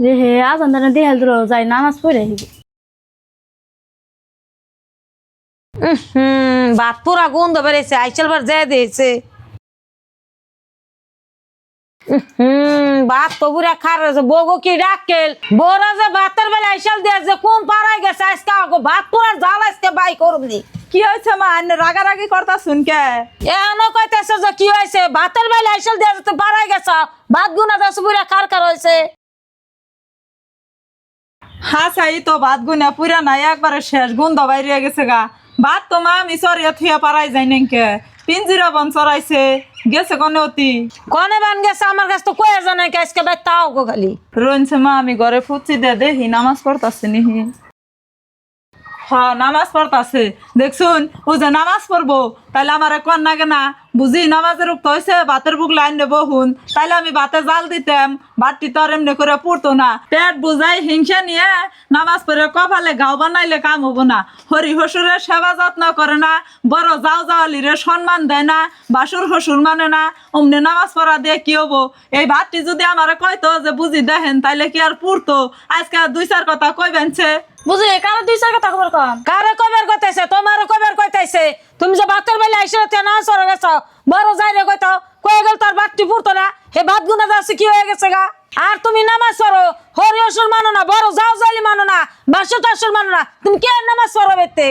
যে হে আজান দানা দিয়ে হেল যাই নামাজ পড়ে আহিব। ভাত পুরা গন্ধ বেড়েছে আইসাল বার যে দিয়েছে। ভাত তো পুরা খার বগো কি ডাকেল বড়া যে ভাতের বেলা আইসাল দিয়ে যে কোন পাড়ায় গেছে আজকে ভাত পুরা জাল আজকে বাই করবি। কি হয়েছে মা আন্নে রাগারাগি করতা শুনকে? এখনো কইতেছে যে কি হয়েছে ভাতের বেলা আইসাল দিয়ে যে পাড়ায় গেছে ভাত গুনা যাচ্ছে পুরা খার খার হয়েছে। হ্যাঁ সাই তো ভাত গুনা পুরা নাই একবারে শেষ গন্ধ বাইরে গেছে গা। ভাত তো মা আমি সরিয়া থিয়া পারাই যাই নাকি পিঞ্জিরা বন চড়াইছে গেছে কোনে অতি কনে বান গেছে আমার কাছে তো কয়ে জানে আজকে ভাই তাও গো খালি রইছে মা আমি ঘরে ফুচি দে দেখি নামাজ পড়তাছে নিহি। হ্যাঁ নামাজ পড়তাছে দেখছুন ও যে নামাজ পড়বো তাইলে আমার কোন নাগে না বুঝি নামাজের উক্ত হয়েছে ভাতের বুক লাইন নেবো হুন তাইলে আমি ভাতে জাল দিতাম ভাতটি তো আর এমনি করে পড়তো না পেট বুঝাই হিংসা নিয়ে নামাজ পড়ে কপালে গাও বানাইলে কাম হবো না। হরি হসুরের সেবা যত্ন করে না বড় যাও যাওয়ালিরে সম্মান দেয় না বাসুর হসুর মানে না অমনি নামাজ পড়া দিয়ে কি হবো। এই ভাতটি যদি আমার কইতো যে বুঝি দেখেন তাইলে কি আর পড়তো আজকে দুই চার কথা কইবেনছে বুঝি কারো দুই চার কথা খবর কম কারে কবের কইতেছে তোমারও কবের কইতেছে তুমি যে ভাতের বেলা আইসো না সরে গেছ বড় যাই রে কইতো কয়ে গেল তার ভাতটি পুরতো না হে ভাত গুনা যাচ্ছে কি হয়ে গেছে গা। আর তুমি নামাজ পড়ো হরি অসুর মানো না বড় যাও জালি মানো না বাসু টাসুর মানো না তুমি কে নামাজ পড়ো বেতে।